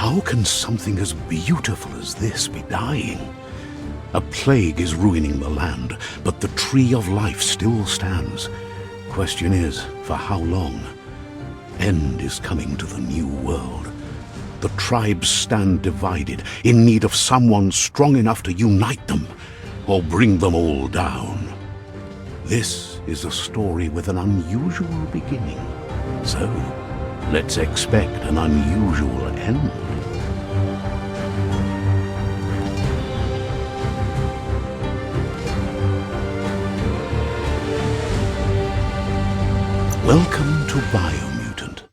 How can something as beautiful as this be dying? A plague is ruining the land, but the tree of life still stands. Question is, for how long? End is coming to the new world. The tribes stand divided, in need of someone strong enough to unite them, or bring them all down. This is a story with an unusual beginning. So, let's expect an unusual end. Welcome to Biomutant.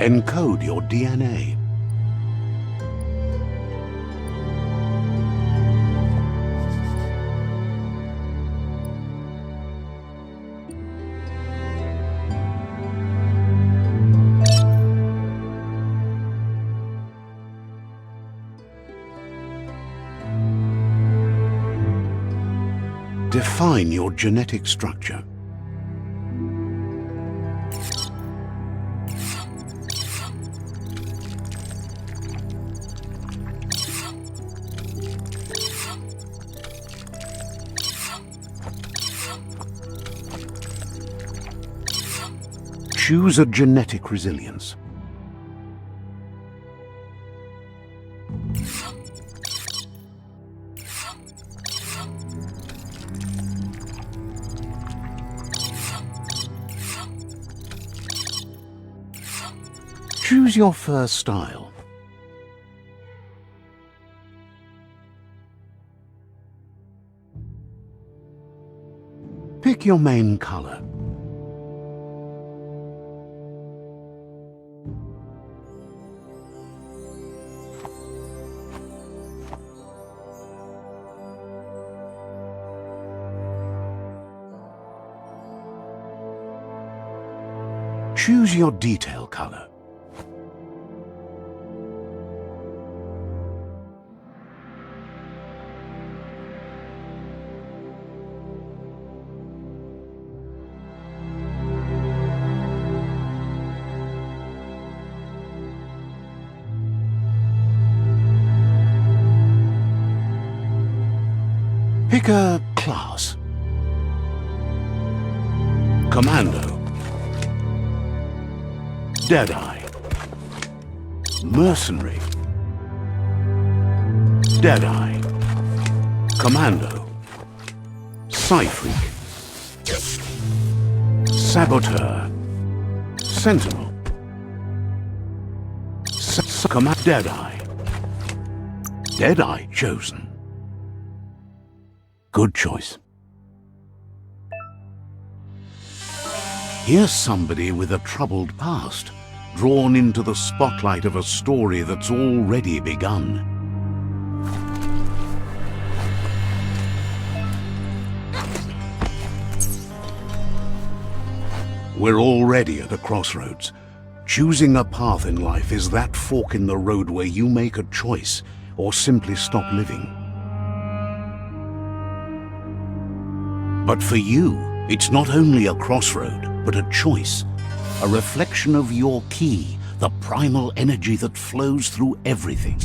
Encode your DNA. Define your genetic structure. Choose a genetic resilience. Choose your first style. Pick your main color. Choose your detail color. Pick a class. Commando. Deadeye. Mercenary. Deadeye. Commando. Psy-freak. Saboteur. Sentinel. Deadeye. Deadeye chosen. Good choice. Here's somebody with a troubled past, drawn into the spotlight of a story that's already begun. We're already at a crossroads. Choosing a path in life is that fork in the road where you make a choice or simply stop living. But for you, it's not only a crossroad, but a choice, a reflection of your key, the primal energy that flows through everything.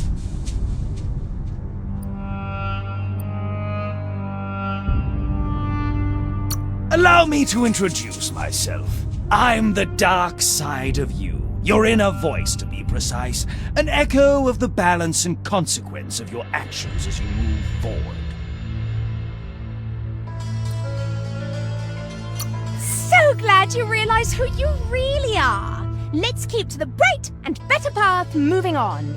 Allow me to introduce myself. I'm the dark side of you, your inner voice to be precise, an echo of the balance and consequence of your actions as you move forward. So glad you realize who you really are. Let's keep to the bright and better path moving on.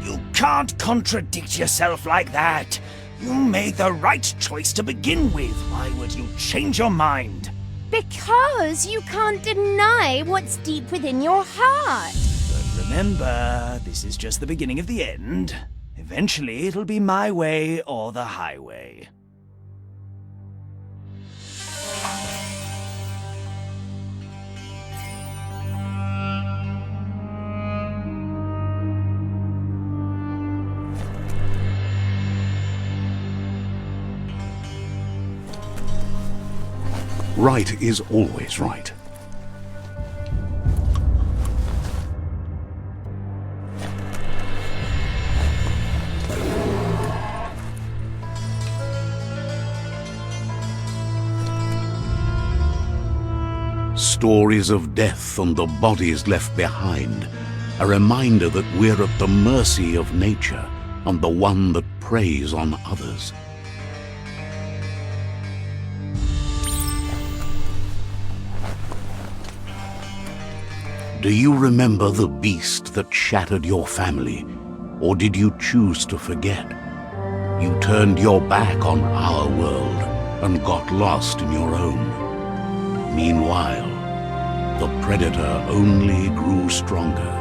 You can't contradict yourself like that. You made the right choice to begin with. Why would you change your mind? Because you can't deny what's deep within your heart. But remember, this is just the beginning of the end. Eventually, it'll be my way or the highway. Right is always right. Stories of death and the bodies left behind, a reminder that we're at the mercy of nature and the one that preys on others. Do you remember the beast that shattered your family, or did you choose to forget? You turned your back on our world and got lost in your own. Meanwhile, the predator only grew stronger.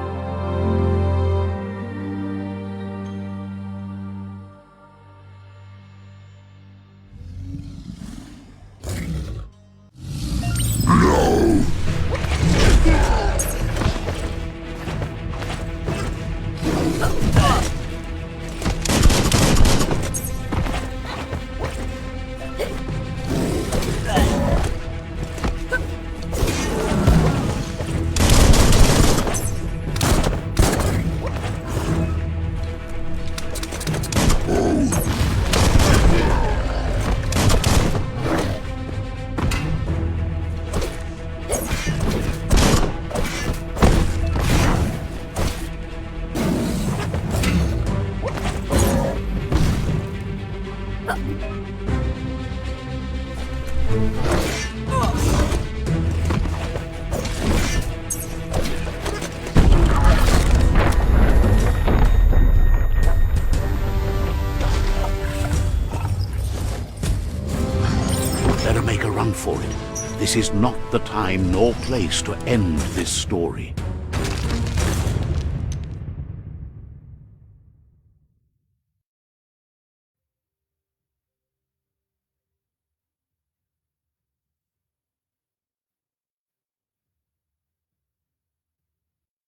Better make a run for it. This is not the time nor place to end this story.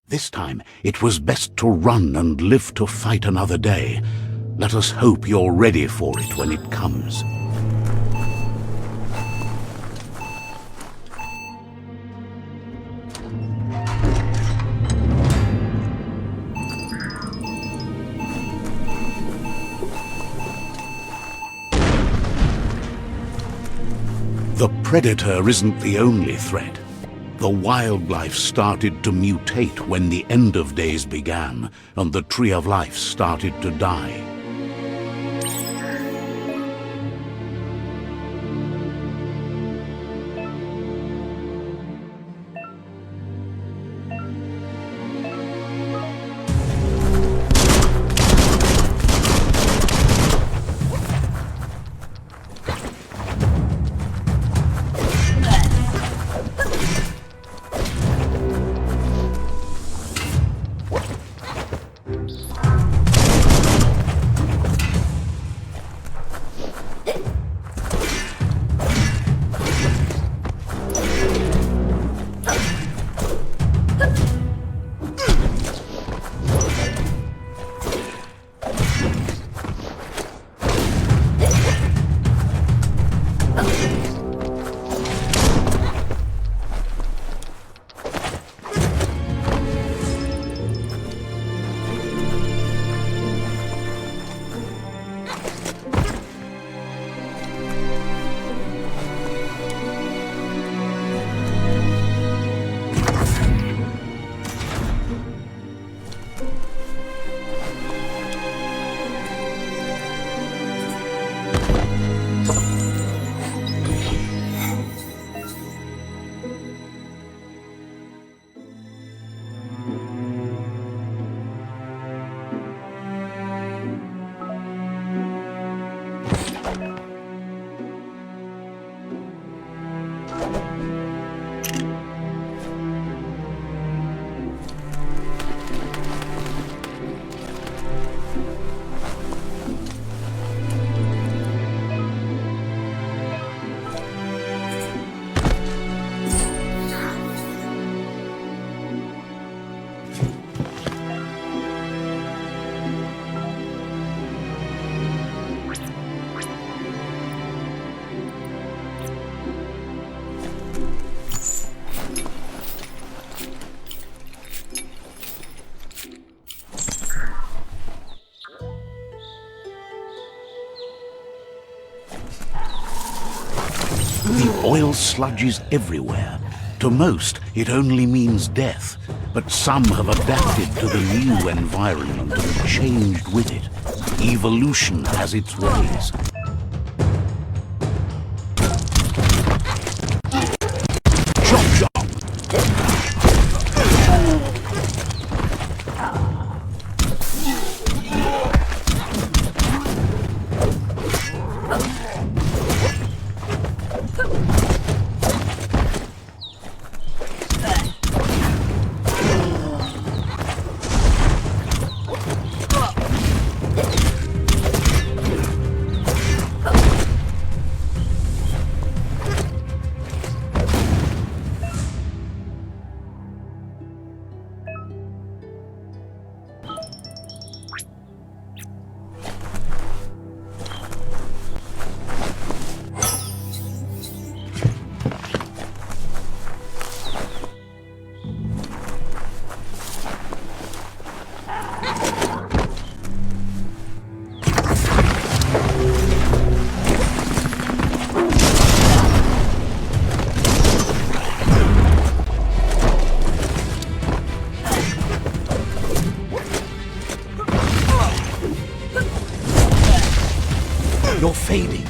This time, it was best to run and live to fight another day. Let us hope you're ready for it when it comes. The predator isn't the only threat. The wildlife started to mutate when the end of days began, and the tree of life started to die. The oil sludges everywhere. To most, it only means death, but some have adapted to the new environment and changed with it. Evolution has its ways. Chop chop! You're fading.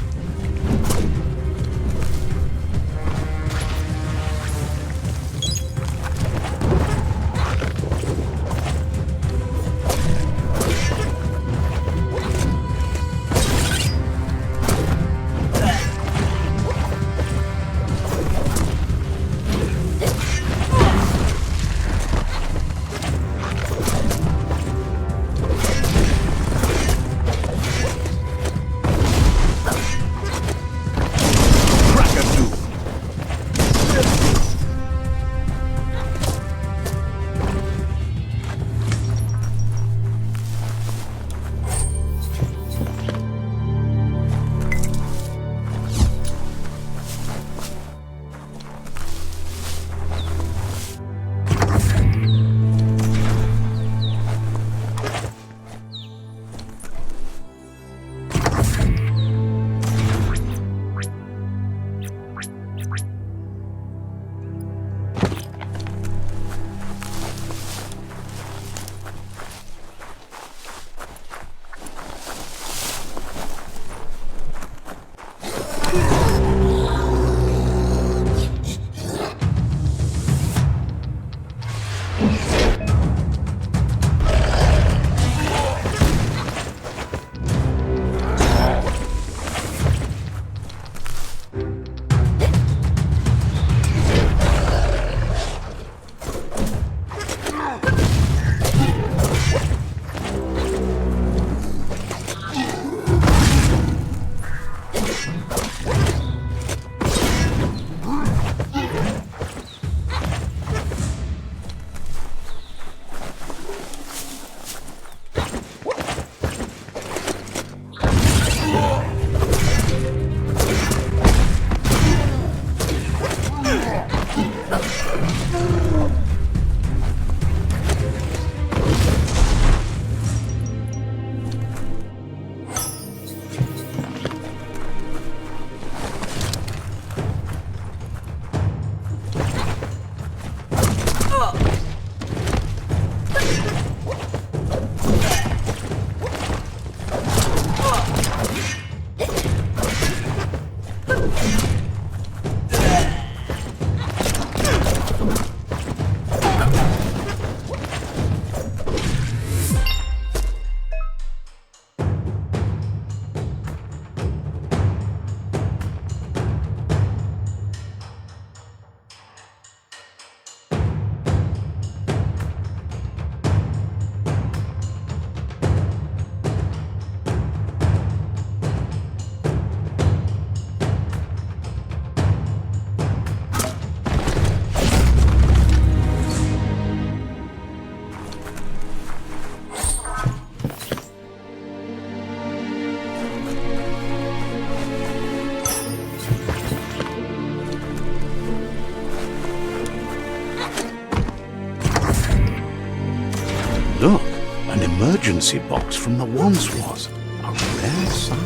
Look, an emergency box from the once was. A rare sight.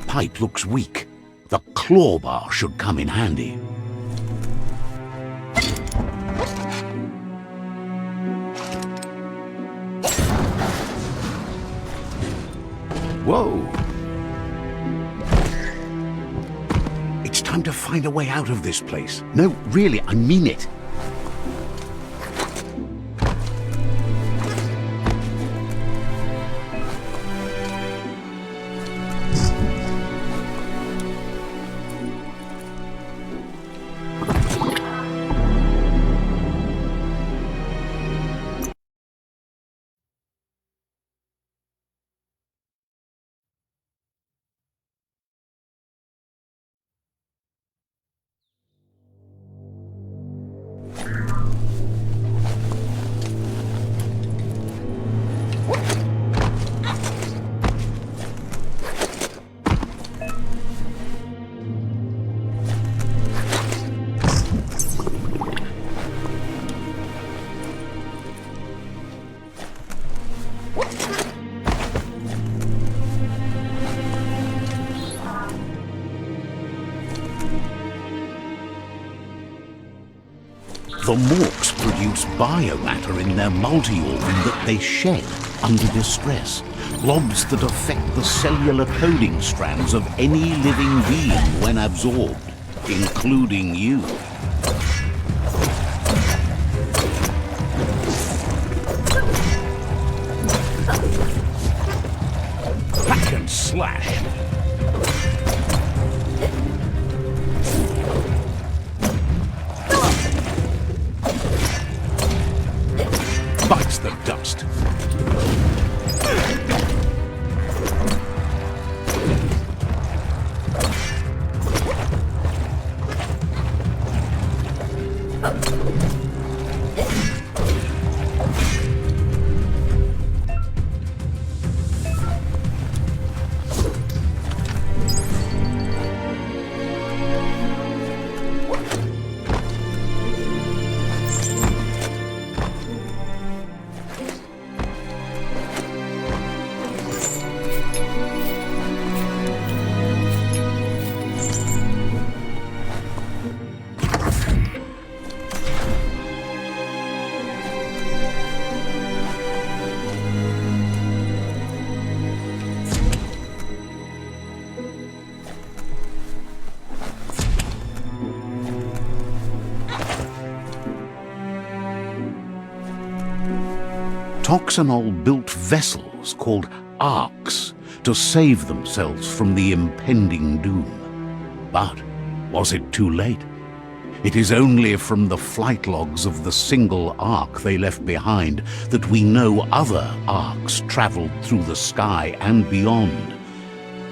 pipe looks weak. The claw bar should come in handy. Whoa! It's time to find a way out of this place. No, really, I mean it. The morks produce biomatter in their multi-organ that they shed under distress. Blobs that affect the cellular coding strands of any living being when absorbed, including you. Hack and slash. Bites the dust. Toxanol built vessels called arks to save themselves from the impending doom. But was it too late? It is only from the flight logs of the single ark they left behind that we know other arks traveled through the sky and beyond.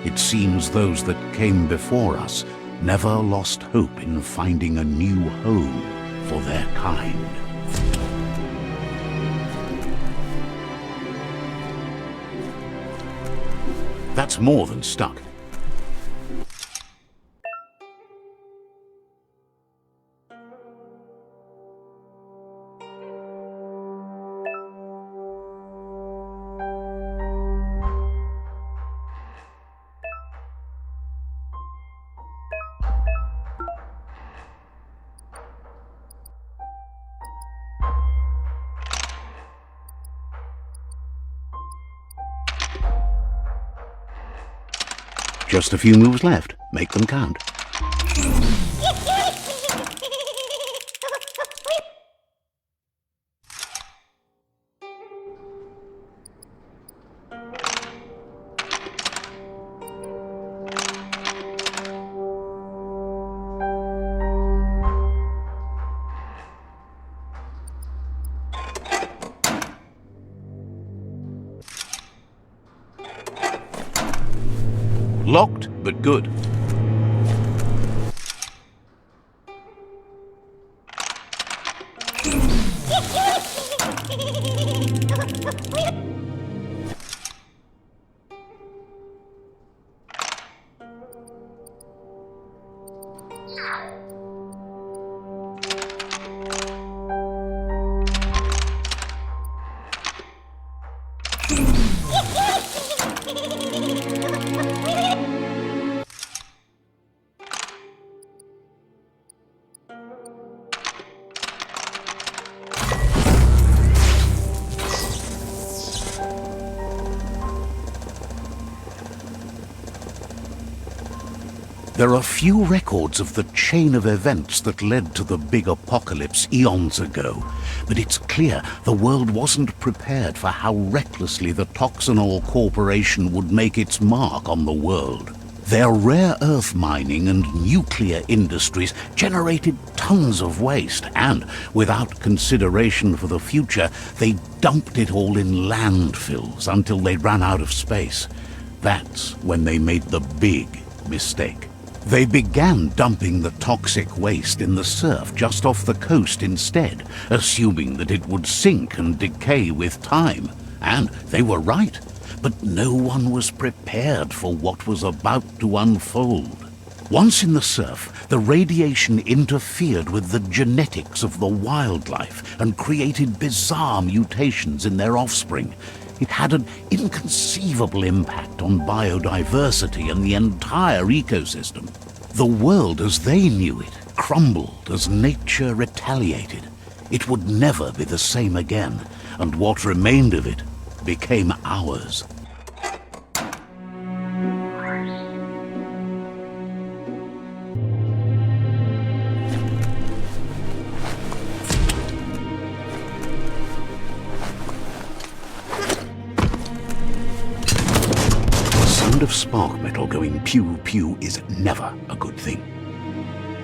It seems those that came before us never lost hope in finding a new home for their kind. That's more than stuck. Just a few moves left. Make them count. Locked, but good. There are few records of the chain of events that led to the big apocalypse eons ago, but it's clear the world wasn't prepared for how recklessly the Toxanol Corporation would make its mark on the world. Their rare earth mining and nuclear industries generated tons of waste, and, without consideration for the future, they dumped it all in landfills until they ran out of space. That's when they made the big mistake. They began dumping the toxic waste in the surf just off the coast instead, assuming that it would sink and decay with time. And they were right. But no one was prepared for what was about to unfold. Once in the surf, the radiation interfered with the genetics of the wildlife and created bizarre mutations in their offspring. It had an inconceivable impact on biodiversity and the entire ecosystem. The world as they knew it crumbled as nature retaliated. It would never be the same again, and what remained of it became ours. The sound of spark metal going pew-pew is never a good thing.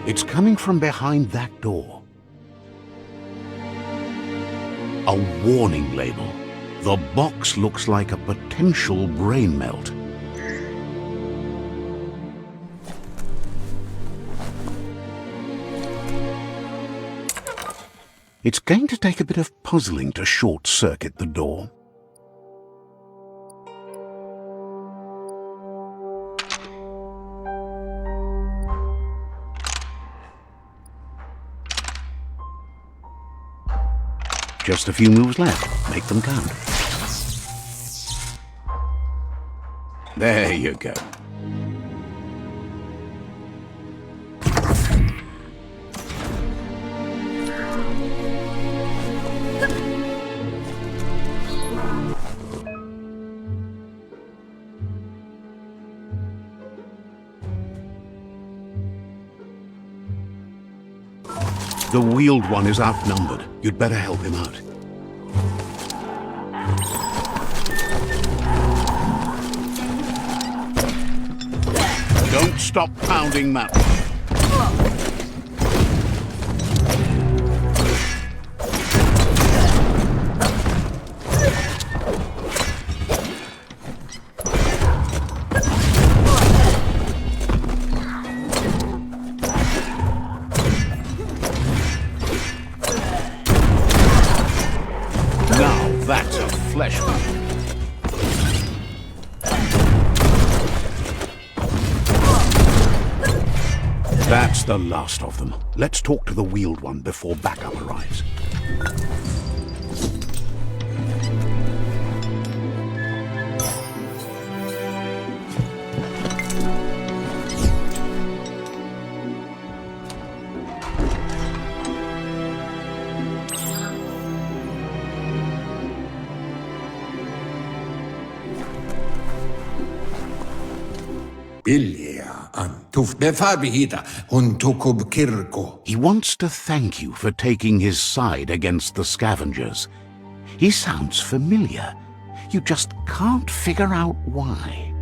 It's coming from behind that door. A warning label. The box looks like a potential brain melt. It's going to take a bit of puzzling to short-circuit the door. Just a few moves left. Make them count. There you go. The wheeled one is outnumbered. You'd better help him out. Don't stop pounding that one. That's a flesh wound. That's the last of them. Let's talk to the wheeled one before backup arrives. He wants to thank you for taking his side against the scavengers. He sounds familiar. You just can't figure out why.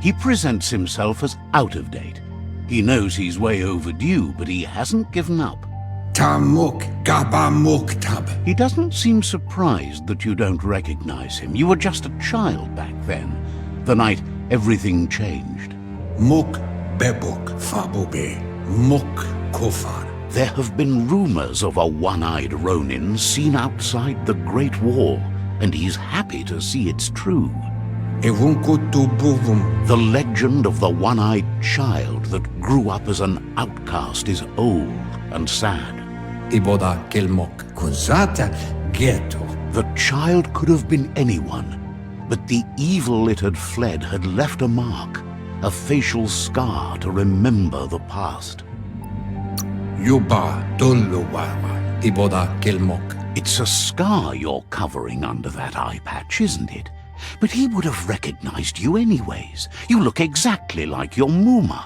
He presents himself as out of date. He knows he's way overdue, but he hasn't given up. He doesn't seem surprised that you don't recognize him. You were just a child back then, the night everything changed. There have been rumors of a one-eyed Ronin seen outside the Great Wall, and he's happy to see it's true. The legend of the one-eyed child that grew up as an outcast is old and sad. The child could have been anyone, but the evil it had fled had left a mark, a facial scar to remember the past. It's a scar you're covering under that eye patch, isn't it? But he would have recognized you anyways. You look exactly like your Muma.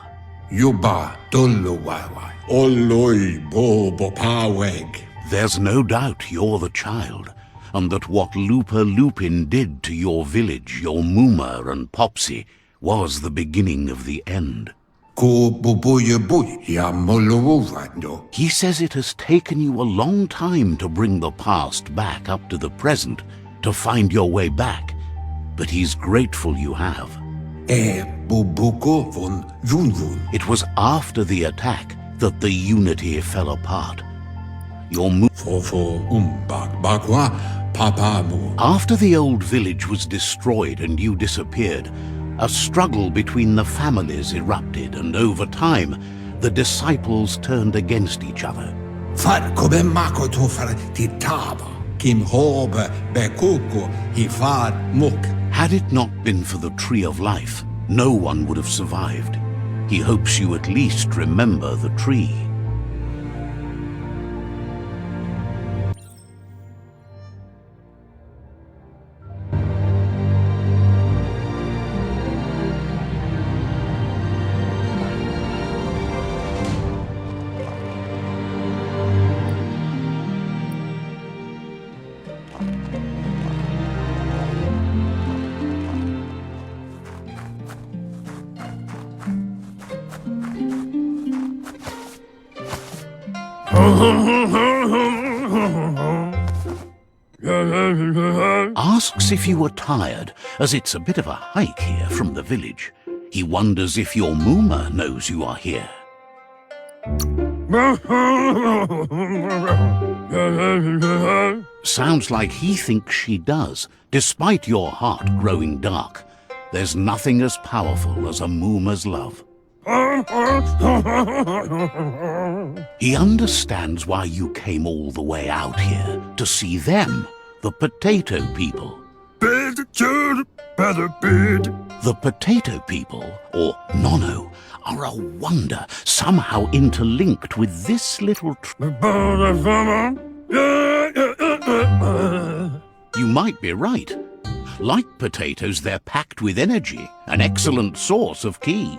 Yuba dullu waiwai. Oloi bobo paweg. There's no doubt you're the child, and that what Lupa Lupin did to your village, your Muma and Popsy, was the beginning of the end. Ko bubuya buy ya molo. He says it has taken you a long time to bring the past back up to the present, to find your way back, but he's grateful you have. Bubuko von Runrun. It was after the attack that the unity fell apart. Your Fofo bakwa papa mu. After the old village was destroyed and you disappeared, a struggle between the families erupted, and over time, the disciples turned against each other. Far kobe mako to far titaba. Kim hobe bekuko hifar muk. Had it not been for the Tree of Life, no one would have survived. He hopes you at least remember the tree. Asks if you were tired, as it's a bit of a hike here from the village. He wonders if your Muma knows you are here. Sounds like he thinks she does, despite your heart growing dark. There's nothing as powerful as a Muma's love. He understands why you came all the way out here, to see them, the potato people. The potato people, or Nono, are a wonder, somehow interlinked with this little You might be right. Like potatoes, they're packed with energy, an excellent source of ki.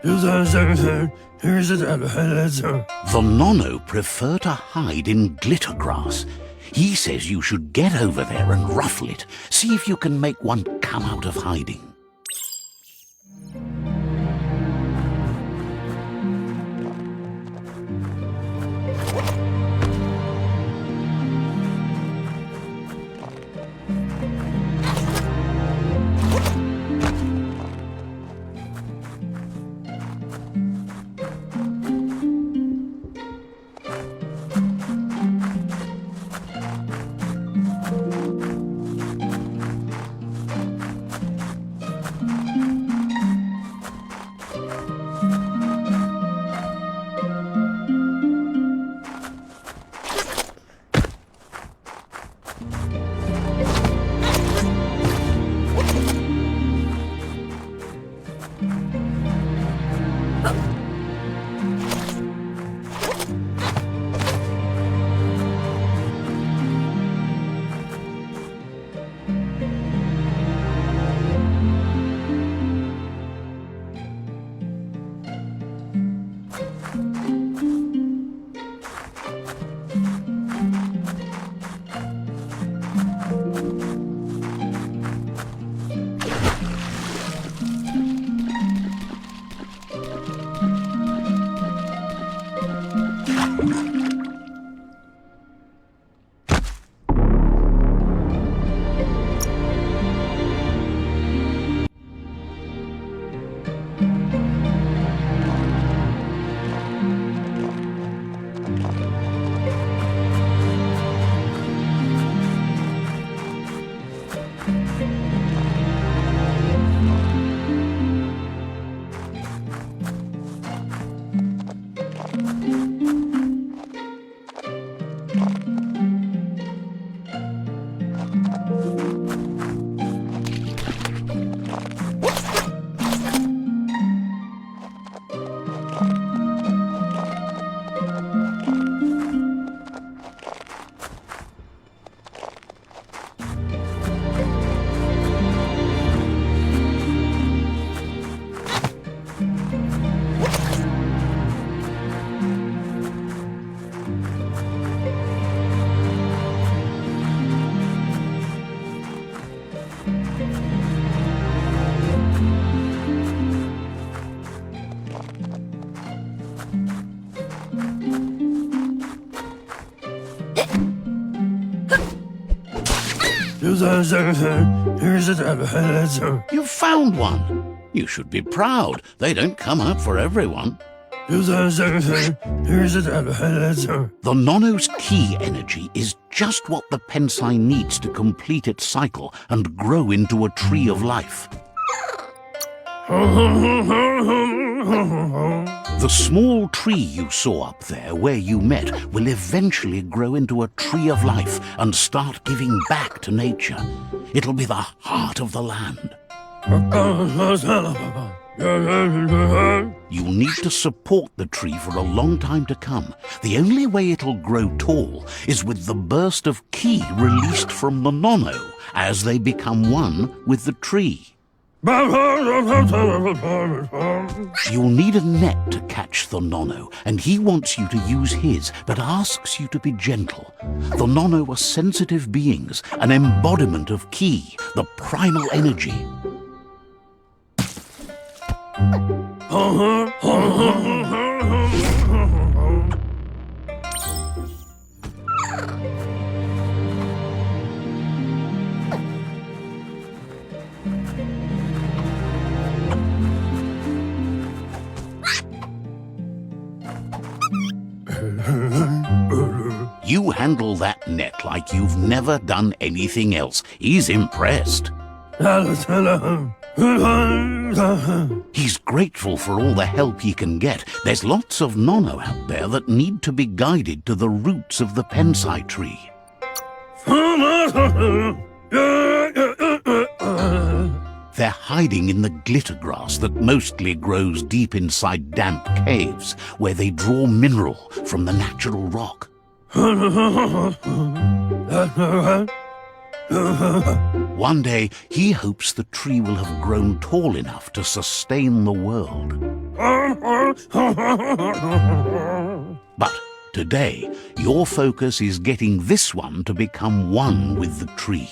The Nono prefer to hide in glitter grass. He says you should get over there and ruffle it. See if you can make one come out of hiding. You've found one. You should be proud. They don't come up for everyone. The Nono's key energy is just what the Pensai needs to complete its cycle and grow into a tree of life. The small tree you saw up there where you met will eventually grow into a tree of life and start giving back to nature. It'll be the heart of the land. You'll need to support the tree for a long time to come. The only way it'll grow tall is with the burst of ki released from the Nono as they become one with the tree. You'll need a net to catch the Nono, and he wants you to use his, but asks you to be gentle. The Nono are sensitive beings, an embodiment of ki, the primal energy. You handle that net like you've never done anything else. He's impressed. He's grateful for all the help he can get. There's lots of Nono out there that need to be guided to the roots of the Pensai tree. They're hiding in the glitter grass that mostly grows deep inside damp caves, where they draw mineral from the natural rock. One day, he hopes the tree will have grown tall enough to sustain the world. But today, your focus is getting this one to become one with the tree.